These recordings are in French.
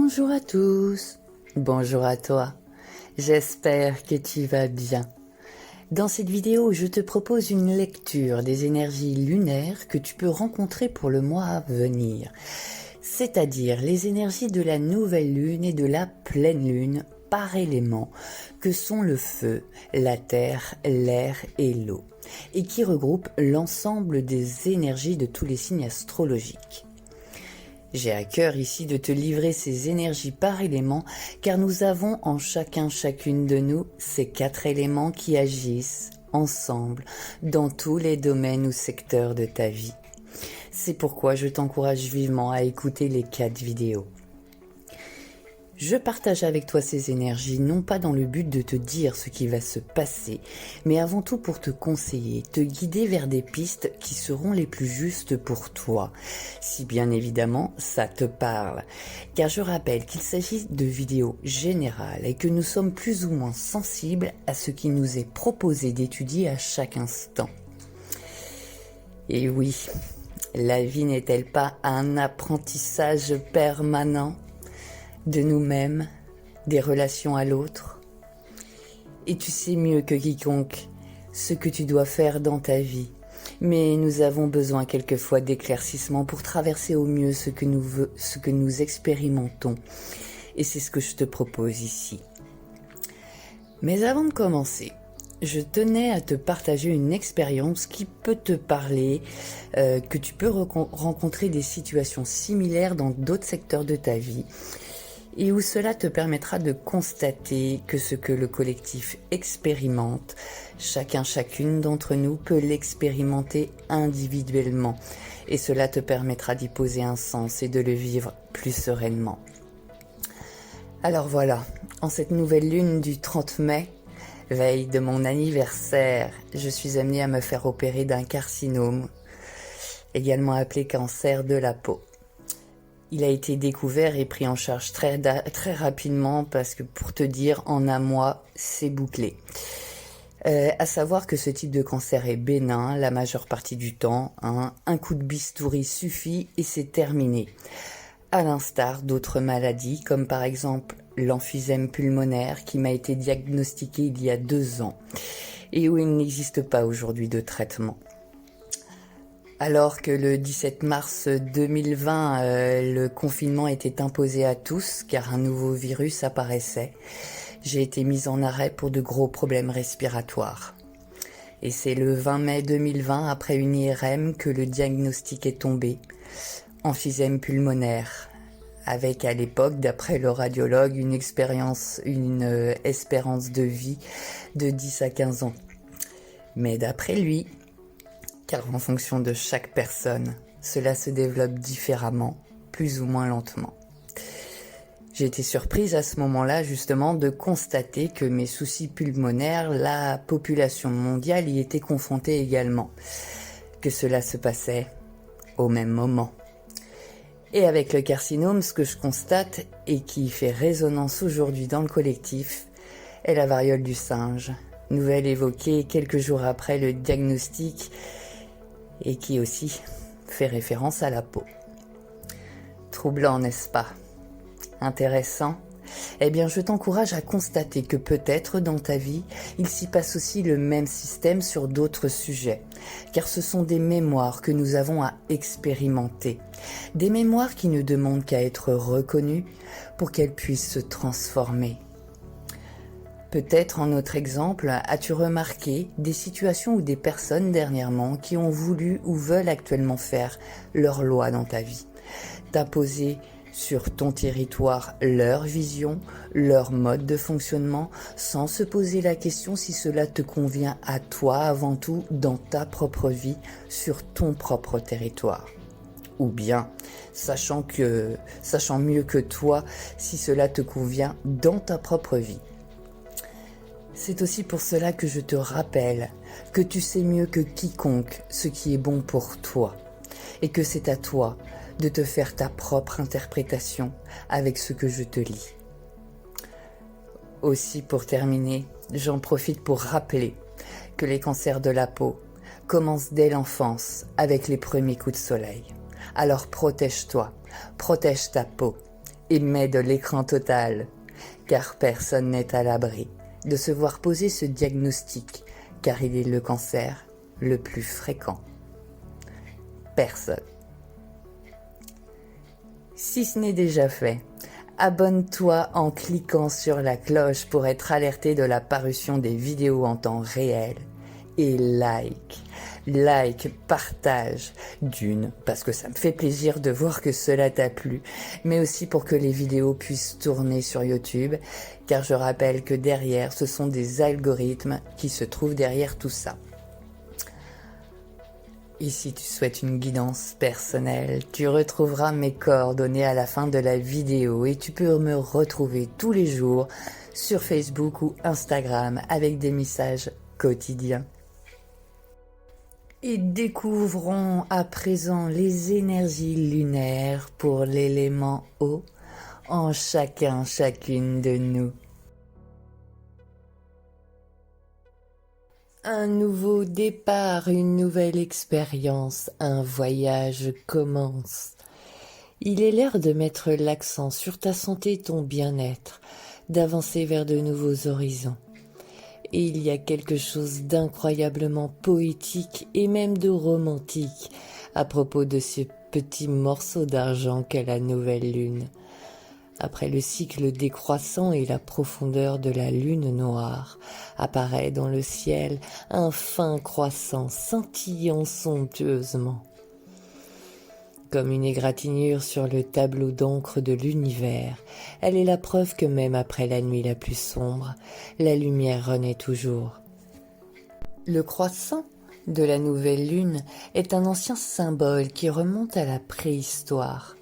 Bonjour à tous, bonjour à toi, j'espère que tu vas bien. Dans cette vidéo, je te propose une lecture des énergies lunaires que tu peux rencontrer pour le mois à venir, c'est-à-dire les énergies de la nouvelle lune et de la pleine lune par élément, que sont le feu, la terre, l'air et l'eau, et qui regroupent l'ensemble des énergies de tous les signes astrologiques. J'ai à cœur ici de te livrer ces énergies par élément, car nous avons en chacune de nous ces 4 éléments qui agissent ensemble dans tous les domaines ou secteurs de ta vie. C'est pourquoi je t'encourage vivement à écouter les 4 vidéos. Je partage avec toi ces énergies, non pas dans le but de te dire ce qui va se passer, mais avant tout pour te conseiller, te guider vers des pistes qui seront les plus justes pour toi, si bien évidemment ça te parle. Car je rappelle qu'il s'agit de vidéos générales et que nous sommes plus ou moins sensibles à ce qui nous est proposé d'étudier à chaque instant. Et oui, la vie n'est-elle pas un apprentissage permanent ? De nous-mêmes, des relations à l'autre. Et tu sais mieux que quiconque ce que tu dois faire dans ta vie. Mais nous avons besoin quelquefois d'éclaircissement pour traverser au mieux ce que nous expérimentons. Et c'est ce que je te propose ici. Mais avant de commencer, je tenais à te partager une expérience qui peut te parler, que tu peux rencontrer des situations similaires dans d'autres secteurs de ta vie. Et où cela te permettra de constater que ce que le collectif expérimente, chacune d'entre nous peut l'expérimenter individuellement. Et cela te permettra d'y poser un sens et de le vivre plus sereinement. Alors voilà, en cette nouvelle lune du 30 mai, veille de mon anniversaire, je suis amenée à me faire opérer d'un carcinome, également appelé cancer de la peau. Il a été découvert et pris en charge très rapidement parce que pour te dire, en un mois, c'est bouclé. À savoir que ce type de cancer est bénin la majeure partie du temps. Un coup de bistouri suffit et c'est terminé. À l'instar d'autres maladies comme par exemple l'emphysème pulmonaire qui m'a été diagnostiqué il y a 2 ans et où il n'existe pas aujourd'hui de traitement. Alors que le 17 mars 2020, le confinement était imposé à tous car un nouveau virus apparaissait, j'ai été mise en arrêt pour de gros problèmes respiratoires. Et c'est le 20 mai 2020, après une IRM, que le diagnostic est tombé, emphysème pulmonaire, avec à l'époque, d'après le radiologue, une espérance de vie de 10 à 15 ans. Mais d'après lui, car en fonction de chaque personne, cela se développe différemment, plus ou moins lentement. J'ai été surprise à ce moment-là justement de constater que mes soucis pulmonaires, la population mondiale y était confrontée également, que cela se passait au même moment. Et avec le carcinome, ce que je constate et qui fait résonance aujourd'hui dans le collectif est la variole du singe, nouvelle évoquée quelques jours après le diagnostic, et qui aussi fait référence à la peau. Troublant, n'est-ce pas? Intéressant? Eh bien, je t'encourage à constater que peut-être dans ta vie, il s'y passe aussi le même système sur d'autres sujets, car ce sont des mémoires que nous avons à expérimenter, des mémoires qui ne demandent qu'à être reconnues pour qu'elles puissent se transformer. Peut-être en notre exemple, as-tu remarqué des situations ou des personnes dernièrement qui ont voulu ou veulent actuellement faire leur loi dans ta vie, t'imposer sur ton territoire leur vision, leur mode de fonctionnement, sans se poser la question si cela te convient à toi avant tout dans ta propre vie, sur ton propre territoire. Ou bien, sachant mieux que toi si cela te convient dans ta propre vie. C'est aussi pour cela que je te rappelle que tu sais mieux que quiconque ce qui est bon pour toi et que c'est à toi de te faire ta propre interprétation avec ce que je te lis. Aussi, pour terminer, j'en profite pour rappeler que les cancers de la peau commencent dès l'enfance avec les premiers coups de soleil. Alors protège-toi, protège ta peau et mets de l'écran total, car personne n'est à l'abri de se voir poser ce diagnostic, car il est le cancer le plus fréquent. Personne. Si ce n'est déjà fait, abonne-toi en cliquant sur la cloche pour être alerté de la parution des vidéos en temps réel. Et like, partage, d'une, parce que ça me fait plaisir de voir que cela t'a plu, mais aussi pour que les vidéos puissent tourner sur YouTube, car je rappelle que derrière, ce sont des algorithmes qui se trouvent derrière tout ça. Et si tu souhaites une guidance personnelle, tu retrouveras mes coordonnées à la fin de la vidéo et tu peux me retrouver tous les jours sur Facebook ou Instagram avec des messages quotidiens. Et découvrons à présent les énergies lunaires pour l'élément eau en chacune de nous. Un nouveau départ, une nouvelle expérience, un voyage commence. Il est l'heure de mettre l'accent sur ta santé et ton bien-être, d'avancer vers de nouveaux horizons. Et il y a quelque chose d'incroyablement poétique et même de romantique à propos de ce petit morceau d'argent qu'est la nouvelle lune. Après le cycle décroissant et la profondeur de la lune noire, apparaît dans le ciel un fin croissant scintillant somptueusement. Comme une égratignure sur le tableau d'encre de l'univers, elle est la preuve que même après la nuit la plus sombre, la lumière renaît toujours. Le croissant de la nouvelle lune est un ancien symbole qui remonte à la préhistoire.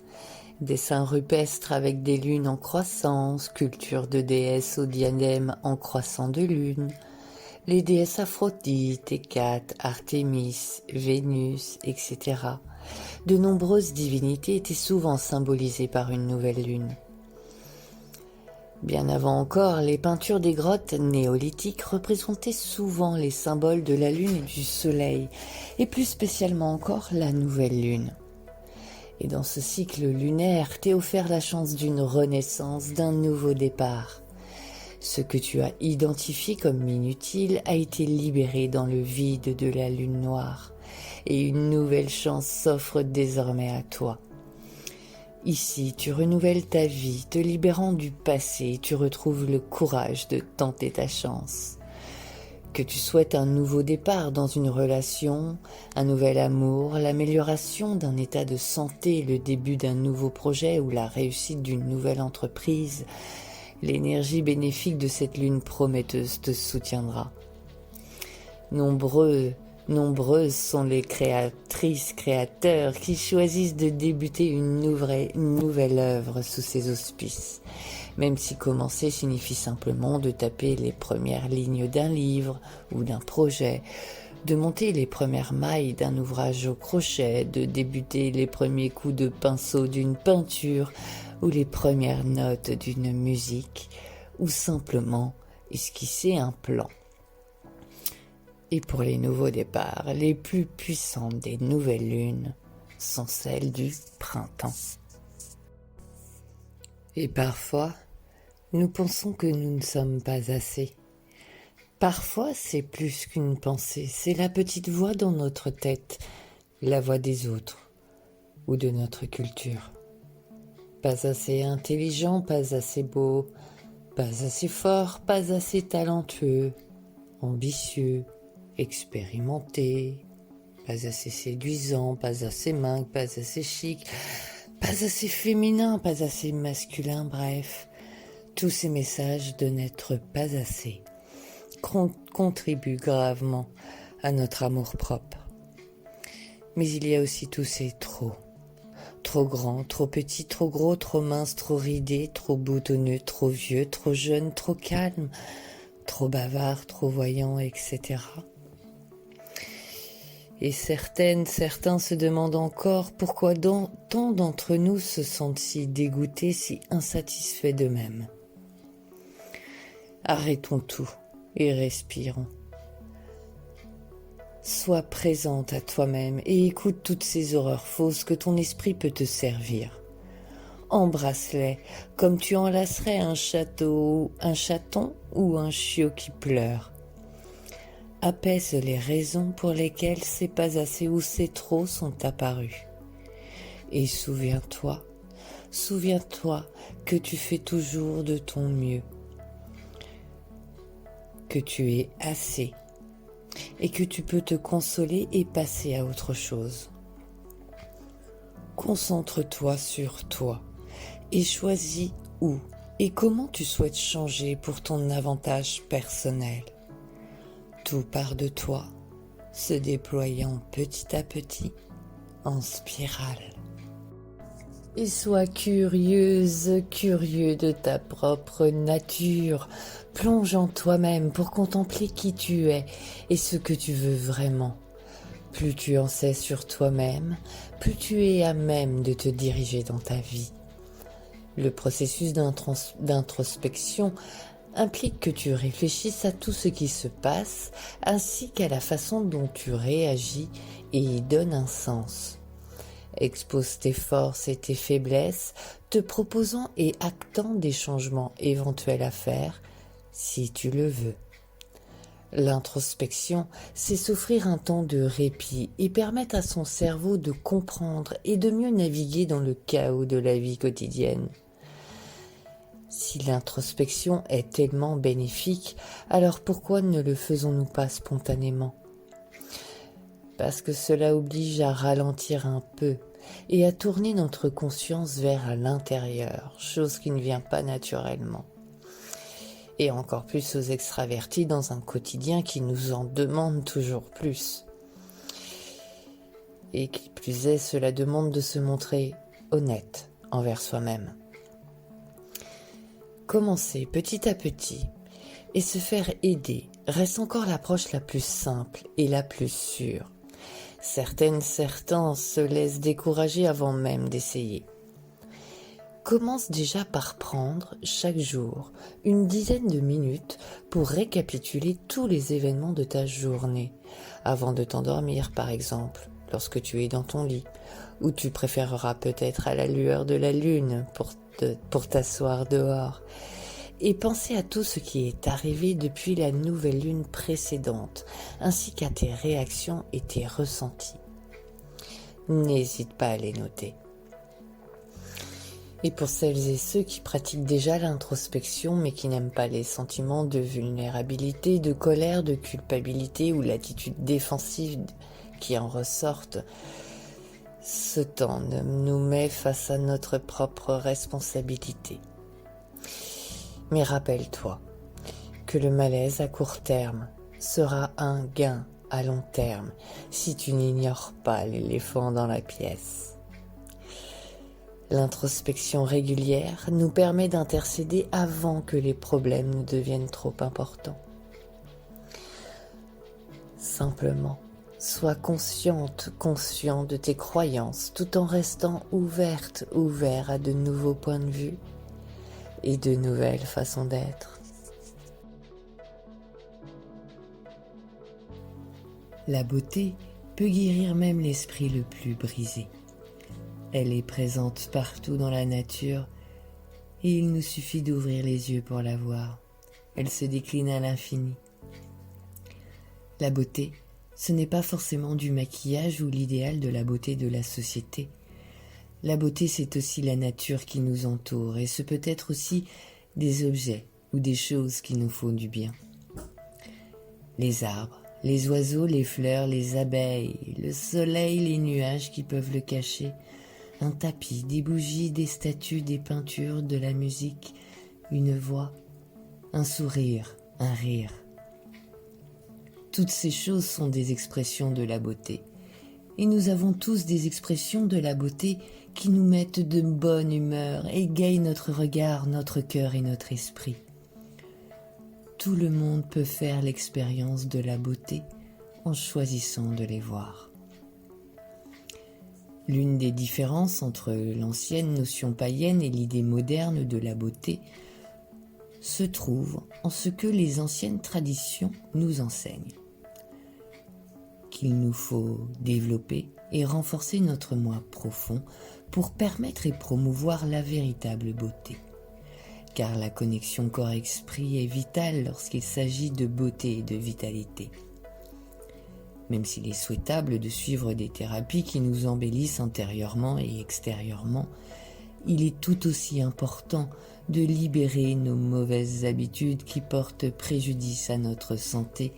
Dessins rupestres avec des lunes en croissance, sculptures de déesses au diadème en croissant de lune, les déesses Aphrodite, Hécate, Artémis, Vénus, etc. De nombreuses divinités étaient souvent symbolisées par une nouvelle lune. Bien avant encore, les peintures des grottes néolithiques représentaient souvent les symboles de la lune et du soleil, et plus spécialement encore la nouvelle lune. Et dans ce cycle lunaire, t'est offert la chance d'une renaissance, d'un nouveau départ. Ce que tu as identifié comme inutile a été libéré dans le vide de la lune noire, et une nouvelle chance s'offre désormais à toi. Ici, tu renouvelles ta vie, te libérant du passé, et tu retrouves le courage de tenter ta chance. Que tu souhaites un nouveau départ dans une relation, un nouvel amour, l'amélioration d'un état de santé, le début d'un nouveau projet ou la réussite d'une nouvelle entreprise, l'énergie bénéfique de cette lune prometteuse te soutiendra. Nombreuses sont les créatrices, créateurs qui choisissent de débuter une nouvelle œuvre sous ces auspices. Même si commencer signifie simplement de taper les premières lignes d'un livre ou d'un projet, de monter les premières mailles d'un ouvrage au crochet, de débuter les premiers coups de pinceau d'une peinture ou les premières notes d'une musique, ou simplement esquisser un plan. Et pour les nouveaux départs, les plus puissantes des nouvelles lunes sont celles du printemps. Et parfois, nous pensons que nous ne sommes pas assez. Parfois, c'est plus qu'une pensée, c'est la petite voix dans notre tête, la voix des autres ou de notre culture. Pas assez intelligent, pas assez beau, pas assez fort, pas assez talentueux, ambitieux, expérimenté, pas assez séduisant, pas assez mince, pas assez chic, pas assez féminin, pas assez masculin, bref. Tous ces messages de n'être pas assez contribuent gravement à notre amour-propre. Mais il y a aussi tous ces trop. Trop grand, trop petit, trop gros, trop mince, trop ridé, trop boutonneux, trop vieux, trop jeune, trop calme, trop bavard, trop voyant, etc. Et certains se demandent encore pourquoi tant d'entre nous se sentent si dégoûtés, si insatisfaits d'eux-mêmes. Arrêtons tout et respirons. Sois présente à toi-même et écoute toutes ces horreurs fausses que ton esprit peut te servir. Embrasse-les comme tu enlacerais un chaton ou un chiot qui pleure. Apaise les raisons pour lesquelles c'est pas assez ou c'est trop sont apparues. Et souviens-toi que tu fais toujours de ton mieux, que tu es assez et que tu peux te consoler et passer à autre chose. Concentre-toi sur toi et choisis où et comment tu souhaites changer pour ton avantage personnel. Tout part de toi, se déployant petit à petit en spirale. Et sois curieux de ta propre nature. Plonge en toi-même pour contempler qui tu es et ce que tu veux vraiment. Plus tu en sais sur toi-même, plus tu es à même de te diriger dans ta vie. Le processus d'introspection implique que tu réfléchisses à tout ce qui se passe ainsi qu'à la façon dont tu réagis et y donnes un sens. Expose tes forces et tes faiblesses, te proposant et actant des changements éventuels à faire, si tu le veux. L'introspection, c'est s'offrir un temps de répit et permettre à son cerveau de comprendre et de mieux naviguer dans le chaos de la vie quotidienne. Si l'introspection est tellement bénéfique, alors pourquoi ne le faisons-nous pas spontanément ? Parce que cela oblige à ralentir un peu et à tourner notre conscience vers l'intérieur, chose qui ne vient pas naturellement. Et encore plus aux extravertis dans un quotidien qui nous en demande toujours plus. Et qui plus est, cela demande de se montrer honnête envers soi-même. Commencer petit à petit et se faire aider reste encore l'approche la plus simple et la plus sûre. Certains se laissent décourager avant même d'essayer. Commence déjà par prendre chaque jour une dizaine de minutes pour récapituler tous les événements de ta journée, avant de t'endormir par exemple, lorsque tu es dans ton lit, ou tu préféreras peut-être à la lueur de la lune pour t'asseoir dehors, et penser à tout ce qui est arrivé depuis la nouvelle lune précédente, ainsi qu'à tes réactions et tes ressentis. N'hésite pas à les noter. Et pour celles et ceux qui pratiquent déjà l'introspection mais qui n'aiment pas les sentiments de vulnérabilité, de colère, de culpabilité ou l'attitude défensive qui en ressortent, ce temps nous met face à notre propre responsabilité. Mais rappelle-toi que le malaise à court terme sera un gain à long terme si tu n'ignores pas l'éléphant dans la pièce. L'introspection régulière nous permet d'intercéder avant que les problèmes ne deviennent trop importants. Simplement, sois conscient de tes croyances tout en restant ouvert à de nouveaux points de vue et de nouvelles façons d'être. La beauté peut guérir même l'esprit le plus brisé. Elle est présente partout dans la nature et il nous suffit d'ouvrir les yeux pour la voir. Elle se décline à l'infini. La beauté, ce n'est pas forcément du maquillage ou l'idéal de la beauté de la société. La beauté, c'est aussi la nature qui nous entoure et ce peut être aussi des objets ou des choses qui nous font du bien. Les arbres, les oiseaux, les fleurs, les abeilles, le soleil, les nuages qui peuvent le cacher, un tapis, des bougies, des statues, des peintures, de la musique, une voix, un sourire, un rire. Toutes ces choses sont des expressions de la beauté. Et nous avons tous des expressions de la beauté qui nous mettent de bonne humeur, égayent notre regard, notre cœur et notre esprit. Tout le monde peut faire l'expérience de la beauté en choisissant de les voir. L'une des différences entre l'ancienne notion païenne et l'idée moderne de la beauté se trouve en ce que les anciennes traditions nous enseignent. qu'il nous faut développer et renforcer notre moi profond pour permettre et promouvoir la véritable beauté. Car la connexion corps-esprit est vitale lorsqu'il s'agit de beauté et de vitalité. Même s'il est souhaitable de suivre des thérapies qui nous embellissent intérieurement et extérieurement, il est tout aussi important de libérer nos mauvaises habitudes qui portent préjudice à notre santé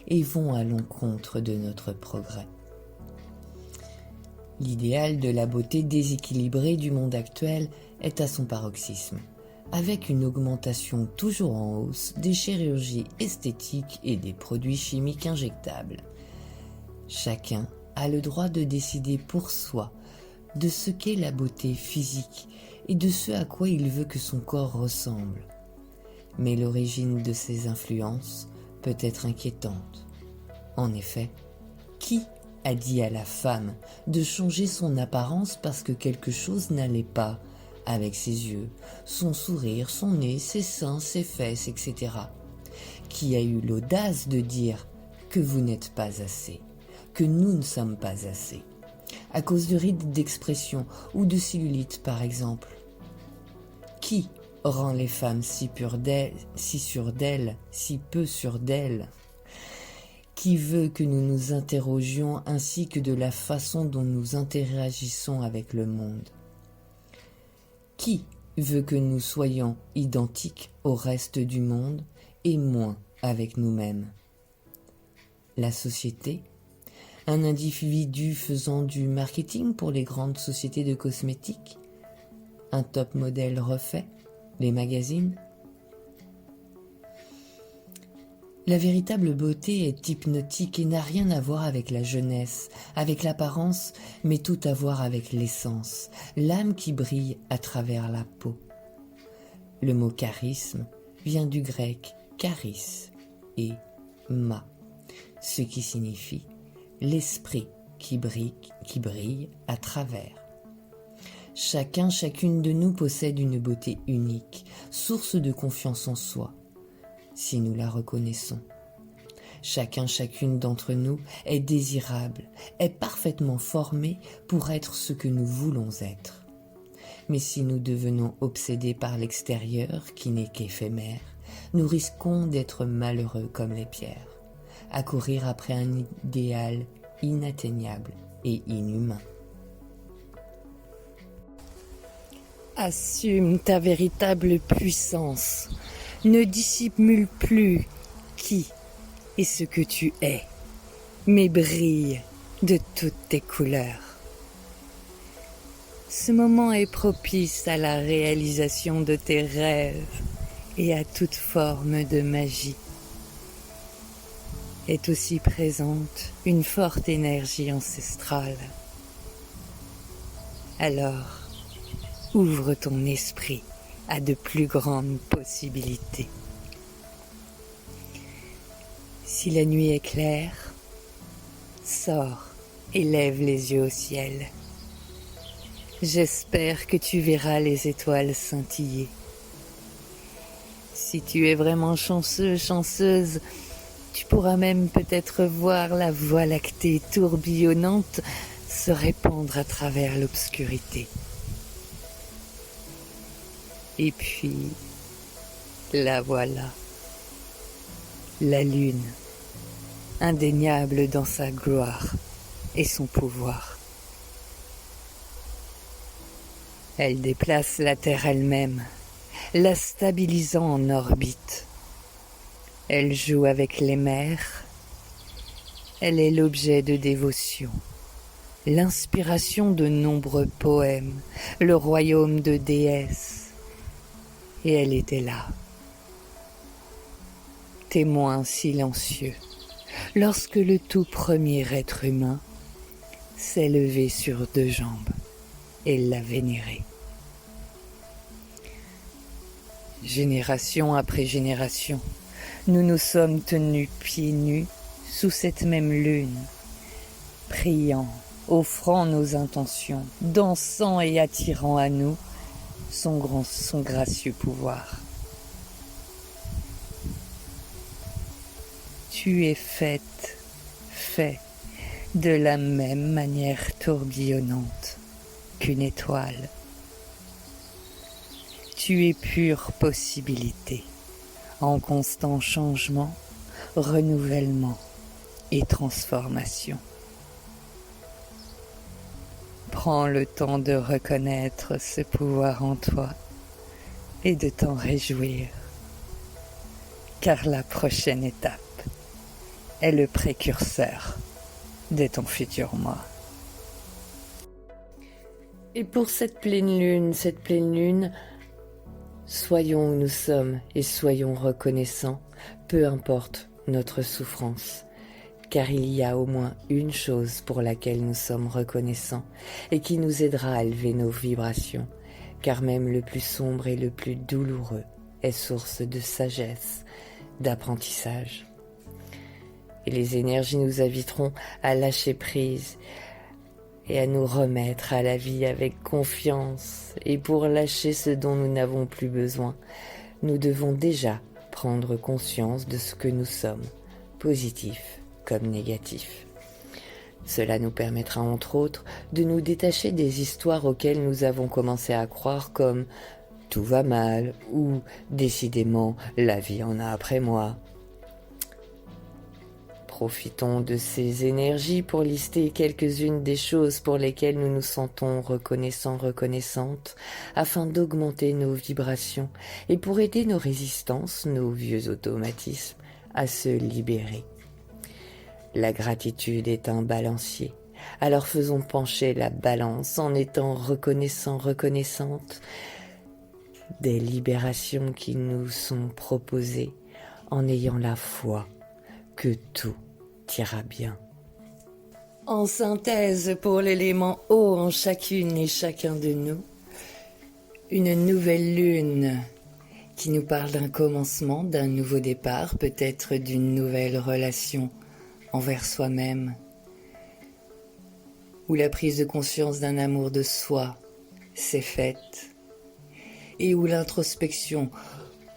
et vont à l'encontre de notre progrès. L'idéal de la beauté déséquilibrée du monde actuel est à son paroxysme, avec une augmentation toujours en hausse des chirurgies esthétiques et des produits chimiques injectables. Chacun a le droit de décider pour soi de ce qu'est la beauté physique et de ce à quoi il veut que son corps ressemble. Mais l'origine de ces influences peut être inquiétante. En effet, qui a dit à la femme de changer son apparence parce que quelque chose n'allait pas avec ses yeux, son sourire, son nez, ses seins, ses fesses, etc. Qui a eu l'audace de dire que vous n'êtes pas assez, que nous ne sommes pas assez, à cause de rides d'expression ou de cellulite par exemple? Qui rend les femmes si sûres d'elles, si peu sûres d'elles? Qui veut que nous nous interrogions ainsi que de la façon dont nous interagissons avec le monde? Qui veut que nous soyons identiques au reste du monde et moins avec nous-mêmes? La société? Un individu faisant du marketing pour les grandes sociétés de cosmétiques? Un top modèle refait? Les magazines? La véritable beauté est hypnotique et n'a rien à voir avec la jeunesse, avec l'apparence, mais tout à voir avec l'essence, l'âme qui brille à travers la peau. Le mot charisme vient du grec charis et ma, ce qui signifie l'esprit qui brille à travers. Chacune de nous possède une beauté unique, source de confiance en soi, si nous la reconnaissons. Chacune d'entre nous est désirable, est parfaitement formé pour être ce que nous voulons être. Mais si nous devenons obsédés par l'extérieur, qui n'est qu'éphémère, nous risquons d'être malheureux comme les pierres, à courir après un idéal inatteignable et inhumain. Assume ta véritable puissance. Ne dissimule plus qui et ce que tu es, mais brille de toutes tes couleurs. Ce moment est propice à la réalisation de tes rêves et à toute forme de magie. Est aussi présente une forte énergie ancestrale. Alors, ouvre ton esprit à de plus grandes possibilités. Si la nuit est claire, sors et lève les yeux au ciel. J'espère que tu verras les étoiles scintiller. Si tu es vraiment chanceuse, tu pourras même peut-être voir la voie lactée tourbillonnante se répandre à travers l'obscurité. Et puis, la voilà, la lune, indéniable dans sa gloire et son pouvoir. Elle déplace la Terre elle-même, la stabilisant en orbite. Elle joue avec les mers. Elle est l'objet de dévotion, l'inspiration de nombreux poèmes, le royaume de déesses. Et elle était là, témoin silencieux, lorsque le tout premier être humain s'est levé sur 2 jambes et l'a vénéré. Génération après génération, nous nous sommes tenus pieds nus sous cette même lune, priant, offrant nos intentions, dansant et attirant à nous son gracieux pouvoir. Tu es faite, fait de la même manière tourbillonnante qu'une étoile. Tu es pure possibilité, en constant changement, renouvellement et transformation. Prends le temps de reconnaître ce pouvoir en toi et de t'en réjouir, car la prochaine étape est le précurseur de ton futur moi. Et pour cette pleine lune, soyons où nous sommes et soyons reconnaissants, peu importe notre souffrance, car il y a au moins une chose pour laquelle nous sommes reconnaissants et qui nous aidera à élever nos vibrations, car même le plus sombre et le plus douloureux est source de sagesse, d'apprentissage. Et les énergies nous inviteront à lâcher prise et à nous remettre à la vie avec confiance. Et pour lâcher ce dont nous n'avons plus besoin, nous devons déjà prendre conscience de ce que nous sommes, positif comme négatif. Cela nous permettra entre autres de nous détacher des histoires auxquelles nous avons commencé à croire comme « tout va mal » ou « décidément la vie en a après moi ». Profitons de ces énergies pour lister quelques-unes des choses pour lesquelles nous nous sentons reconnaissants, reconnaissantes, afin d'augmenter nos vibrations et pour aider nos résistances, nos vieux automatismes, à se libérer. La gratitude est un balancier, alors faisons pencher la balance en étant reconnaissants, reconnaissantes des libérations qui nous sont proposées, en ayant la foi que tout ira bien. En synthèse pour l'élément eau en chacune et chacun de nous, une nouvelle lune qui nous parle d'un commencement, d'un nouveau départ, peut-être d'une nouvelle relation envers soi-même, où la prise de conscience d'un amour de soi s'est faite, et où l'introspection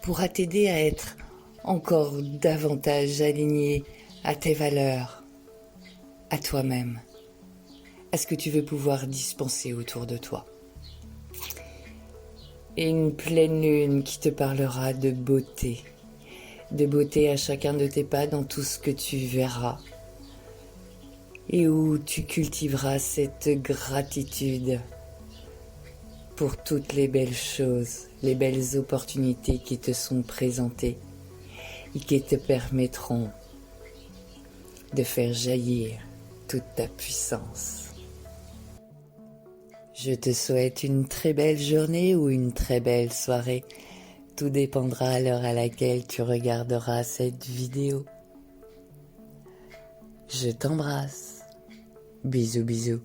pourra t'aider à être encore davantage aligné à tes valeurs, à toi-même, à ce que tu veux pouvoir dispenser autour de toi. Et une pleine lune qui te parlera de beauté à chacun de tes pas dans tout ce que tu verras, et où tu cultiveras cette gratitude pour toutes les belles choses, les belles opportunités qui te sont présentées et qui te permettront de faire jaillir toute ta puissance. Je te souhaite une très belle journée ou une très belle soirée. Tout dépendra à l'heure à laquelle tu regarderas cette vidéo. Je t'embrasse. Bisous bisous.